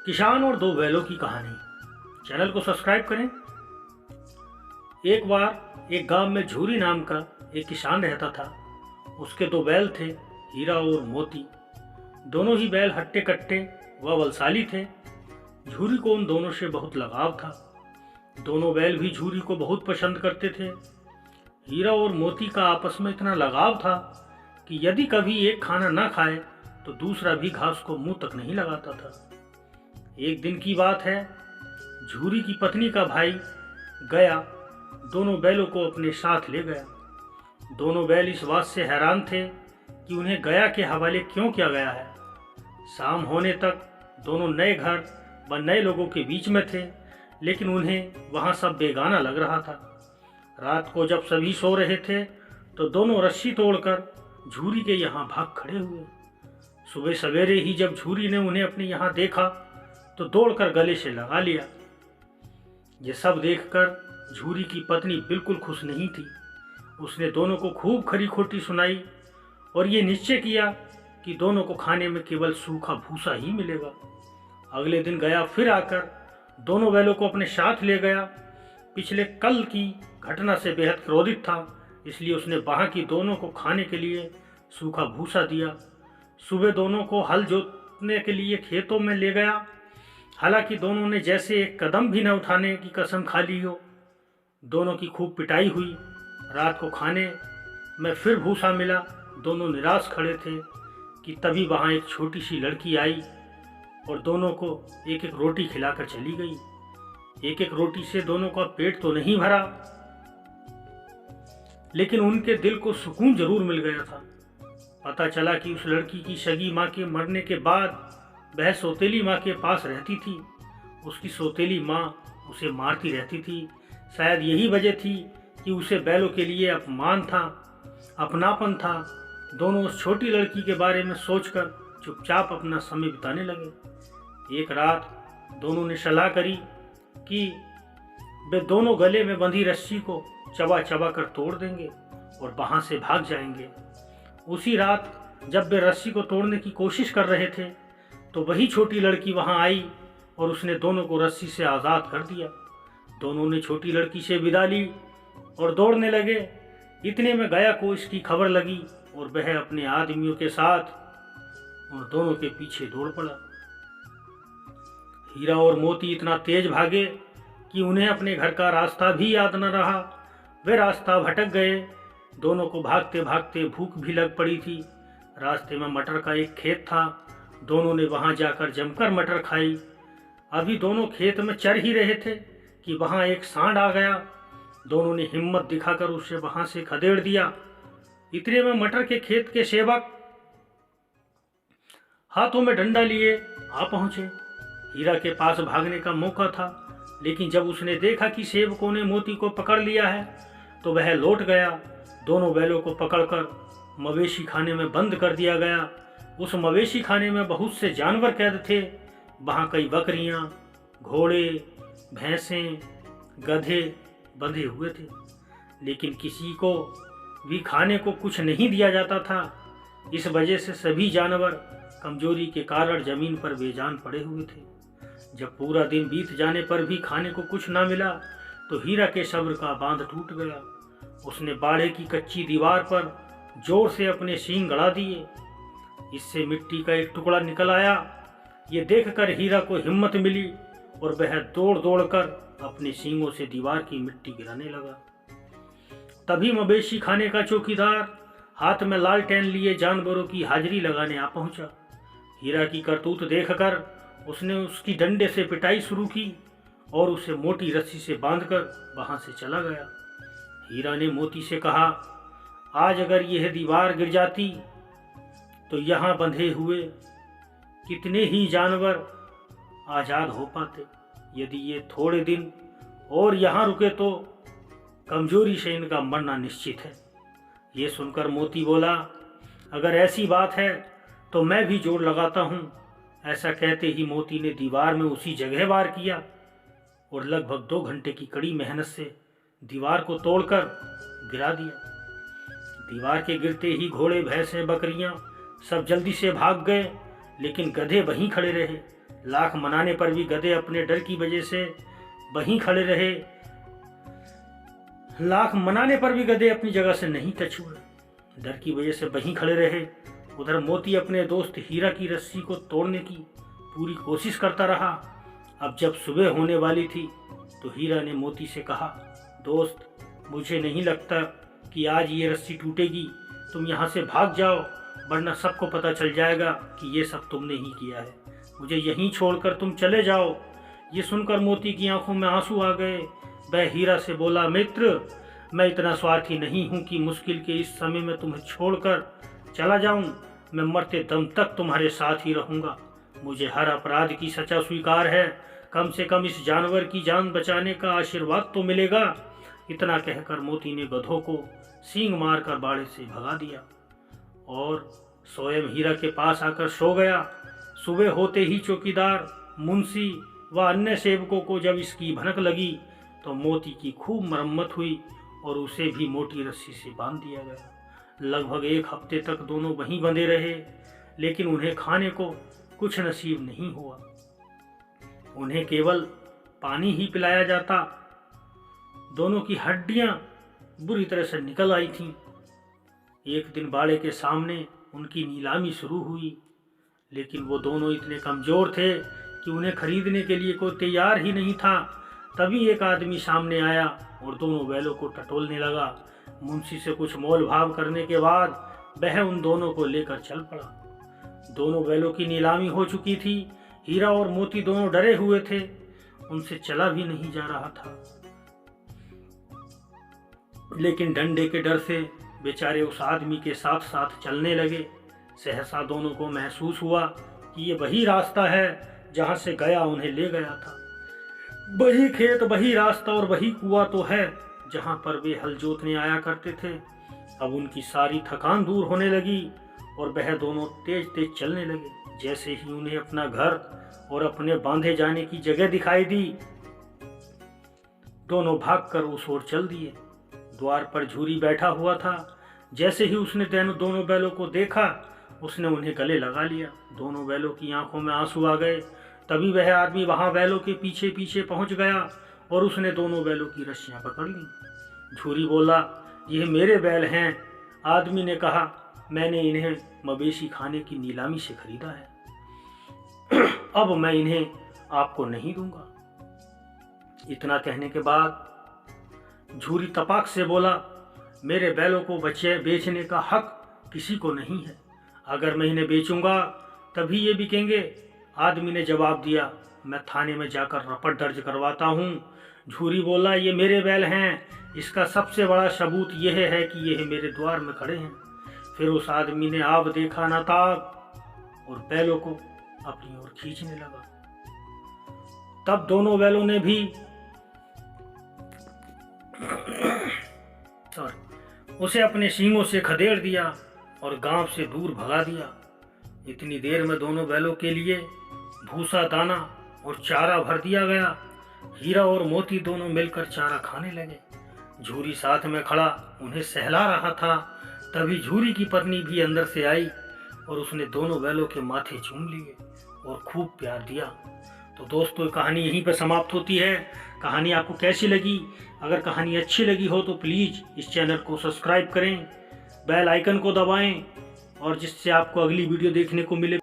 किसान और दो बैलों की कहानी। चैनल को सब्सक्राइब करें। एक बार एक गांव में झूरी नाम का एक किसान रहता था। उसके दो बैल थे, हीरा और मोती। दोनों ही बैल हट्टे कट्टे व बलशाली थे। झूरी को उन दोनों से बहुत लगाव था। दोनों बैल भी झूरी को बहुत पसंद करते थे। हीरा और मोती का आपस में इतना लगाव था कि यदि कभी एक खाना न खाए तो दूसरा भी घास को मुंह तक नहीं लगाता था। एक दिन की बात है, झूरी की पत्नी का भाई गया दोनों बैलों को अपने साथ ले गया। दोनों बैल इस बात से हैरान थे कि उन्हें गया के हवाले क्यों किया गया है। शाम होने तक दोनों नए घर व नए लोगों के बीच में थे, लेकिन उन्हें वहाँ सब बेगाना लग रहा था। रात को जब सभी सो रहे थे तो दोनों रस्सी तोड़कर झूरी के यहाँ भाग खड़े हुए। सुबह सवेरे ही जब झूरी ने उन्हें अपने यहाँ देखा तो दौड़कर गले से लगा लिया। ये सब देखकर झूरी की पत्नी बिल्कुल खुश नहीं थी। उसने दोनों को खूब खरी खोटी सुनाई और ये निश्चय किया कि दोनों को खाने में केवल सूखा भूसा ही मिलेगा। अगले दिन गया फिर आकर दोनों बैलों को अपने साथ ले गया। पिछले कल की घटना से बेहद क्रोधित था, इसलिए उसने वहाँ की दोनों को खाने के लिए सूखा भूसा दिया। सुबह दोनों को हल जोतने के लिए खेतों में ले गया। हालांकि दोनों ने जैसे एक कदम भी न उठाने की कसम खा ली हो। दोनों की खूब पिटाई हुई। रात को खाने में फिर भूसा मिला। दोनों निराश खड़े थे कि तभी वहाँ एक छोटी सी लड़की आई और दोनों को एक एक रोटी खिलाकर चली गई। एक एक रोटी से दोनों का पेट तो नहीं भरा, लेकिन उनके दिल को सुकून जरूर मिल गया था। पता चला कि उस लड़की की सगी माँ के मरने के बाद वह सौतेली माँ के पास रहती थी। उसकी सौतेली माँ उसे मारती रहती थी। शायद यही वजह थी कि उसे बैलों के लिए अपमान था, अपनापन था। दोनों उस छोटी लड़की के बारे में सोचकर चुपचाप अपना समय बिताने लगे। एक रात दोनों ने सलाह करी कि वे दोनों गले में बंधी रस्सी को चबा चबा कर तोड़ देंगे और वहाँ से भाग जाएंगे। उसी रात जब वे रस्सी को तोड़ने की कोशिश कर रहे थे तो वही छोटी लड़की वहाँ आई और उसने दोनों को रस्सी से आज़ाद कर दिया। दोनों ने छोटी लड़की से विदा ली और दौड़ने लगे। इतने में गया को इसकी खबर लगी और वह अपने आदमियों के साथ और दोनों के पीछे दौड़ पड़ा। हीरा और मोती इतना तेज भागे कि उन्हें अपने घर का रास्ता भी याद न रहा। वे रास्ता भटक गए। दोनों को भागते भागते भूख भी लग पड़ी थी। रास्ते में मटर का एक खेत था। दोनों ने वहां जाकर जमकर मटर खाई। अभी दोनों खेत में चर ही रहे थे कि वहां एक सांड आ गया। दोनों ने हिम्मत दिखाकर उसे वहां से खदेड़ दिया। इतने में मटर के खेत के सेवक हाथों में डंडा लिए आ पहुंचे। हीरा के पास भागने का मौका था, लेकिन जब उसने देखा कि सेवकों ने मोती को पकड़ लिया है तो वह लौट गया। दोनों बैलों को पकड़कर मवेशी खाने में बंद कर दिया गया। उस मवेशी खाने में बहुत से जानवर कैद थे। वहाँ कई बकरियाँ, घोड़े, भैंसें, गधे बंधे हुए थे, लेकिन किसी को भी खाने को कुछ नहीं दिया जाता था। इस वजह से सभी जानवर कमजोरी के कारण जमीन पर बेजान पड़े हुए थे। जब पूरा दिन बीत जाने पर भी खाने को कुछ ना मिला तो हीरा के सब्र का बांध टूट गया। उसने बाड़े की कच्ची दीवार पर जोर से अपने सींग गड़ा दिए। इससे मिट्टी का एक टुकड़ा निकल आया। ये देखकर हीरा को हिम्मत मिली और वह दौड़ दौड़कर अपने सींगों से दीवार की मिट्टी गिराने लगा। तभी मवेशी खाने का चौकीदार हाथ में लालटेन लिए जानवरों की हाजिरी लगाने आ पहुंचा। हीरा की करतूत देखकर उसने उसकी डंडे से पिटाई शुरू की और उसे मोटी रस्सी से बांधकर वहां से चला गया। हीरा ने मोती से कहा, आज अगर यह दीवार गिर जाती तो यहाँ बंधे हुए कितने ही जानवर आज़ाद हो पाते। यदि ये थोड़े दिन और यहाँ रुके तो कमजोरी से इनका मरना निश्चित है। ये सुनकर मोती बोला, अगर ऐसी बात है तो मैं भी जोर लगाता हूँ। ऐसा कहते ही मोती ने दीवार में उसी जगह वार किया और लगभग 2 घंटे की कड़ी मेहनत से दीवार को तोड़कर गिरा दिया। दीवार के गिरते ही घोड़े, भैंसें, बकरियां सब जल्दी से भाग गए, लेकिन गधे वहीं खड़े रहे। लाख मनाने पर भी गधे अपने डर की वजह से वहीं खड़े रहे। लाख मनाने पर भी गधे अपनी जगह से नहीं टच हुए, डर की वजह से वहीं खड़े रहे। उधर मोती अपने दोस्त हीरा की रस्सी को तोड़ने की पूरी कोशिश करता रहा। अब जब सुबह होने वाली थी तो हीरा ने मोती से कहा, दोस्त, मुझे नहीं लगता कि आज ये रस्सी टूटेगी। तुम यहाँ से भाग जाओ, वरना सबको पता चल जाएगा कि ये सब तुमने ही किया है। मुझे यहीं छोड़कर तुम चले जाओ। ये सुनकर मोती की आंखों में आंसू आ गए। वह हीरा से बोला, मित्र, मैं इतना स्वार्थी नहीं हूँ कि मुश्किल के इस समय में तुम्हें छोड़कर चला जाऊं। मैं मरते दम तक तुम्हारे साथ ही रहूंगा। मुझे हर अपराध की सजा स्वीकार है। कम से कम इस जानवर की जान बचाने का आशीर्वाद तो मिलेगा। इतना कहकर मोती ने गधों को सींग मारकर बाड़े से भगा दिया और स्वयं हीरा के पास आकर सो गया। सुबह होते ही चौकीदार, मुंशी व अन्य सेवकों को जब इसकी भनक लगी तो मोती की खूब मरम्मत हुई और उसे भी मोटी रस्सी से बांध दिया गया। लगभग 1 हफ्ते तक दोनों वहीं बंधे रहे, लेकिन उन्हें खाने को कुछ नसीब नहीं हुआ। उन्हें केवल पानी ही पिलाया जाता। दोनों की हड्डियां बुरी तरह से निकल आई थीं। एक दिन बाड़े के सामने उनकी नीलामी शुरू हुई, लेकिन वो दोनों इतने कमजोर थे कि उन्हें खरीदने के लिए कोई तैयार ही नहीं था। तभी एक आदमी सामने आया और दोनों बैलों को टटोलने लगा। मुंशी से कुछ मोल भाव करने के बाद वह उन दोनों को लेकर चल पड़ा। दोनों बैलों की नीलामी हो चुकी थी। हीरा और मोती दोनों डरे हुए थे, उनसे चला भी नहीं जा रहा था। लेकिन डंडे के डर से बेचारे उस आदमी के साथ साथ चलने लगे। सहसा दोनों को महसूस हुआ कि ये वही रास्ता है जहां से गया उन्हें ले गया था। वही खेत, वही रास्ता और वही कुआं तो है जहां पर वे हल जोतने आया करते थे। अब उनकी सारी थकान दूर होने लगी और वह दोनों तेज तेज चलने लगे। जैसे ही उन्हें अपना घर और अपने बांधे जाने की जगह दिखाई दी, दोनों भागकर उस ओर चल दिए। द्वार पर झूरी बैठा हुआ था। जैसे ही उसने दोनों बैलों को देखा, उसने उन्हें गले लगा लिया। दोनों बैलों की आंखों में आंसू आ गए। तभी वह आदमी वहां बैलों के पीछे पीछे पहुंच गया और उसने दोनों बैलों की रस्सियां पकड़ ली। झूरी बोला, यह मेरे बैल हैं। आदमी ने कहा, मैंने इन्हें मवेशी खाने की नीलामी से खरीदा है। अब मैं इन्हें आपको नहीं दूंगा। इतना कहने के बाद झूरी तपाक से बोला, मेरे बैलों को बेचने का हक किसी को नहीं है। अगर मैं इन्हें बेचूंगा तभी ये बिकेंगे। आदमी ने जवाब दिया, मैं थाने में जाकर रपट दर्ज करवाता हूँ। झूरी बोला, ये मेरे बैल हैं। इसका सबसे बड़ा सबूत यह है कि यह मेरे द्वार में खड़े हैं। फिर उस आदमी ने आब देखा न ताब और बैलों को अपनी ओर खींचने लगा। तब दोनों बैलों ने भी उसे अपने सींगों से खदेड़ दिया और गांव से दूर भगा दिया। इतनी देर में दोनों बैलों के लिए भूसा, दाना और चारा भर दिया गया। हीरा और मोती दोनों मिलकर चारा खाने लगे। झूरी साथ में खड़ा उन्हें सहला रहा था। तभी झूरी की पत्नी भी अंदर से आई और उसने दोनों बैलों के माथे चूम लिए और खूब प्यार दिया। तो दोस्तों, कहानी यहीं पर समाप्त होती है। कहानी आपको कैसी लगी? अगर कहानी अच्छी लगी हो तो प्लीज़ इस चैनल को सब्सक्राइब करें, बेल आइकन को दबाएं और जिससे आपको अगली वीडियो देखने को मिले।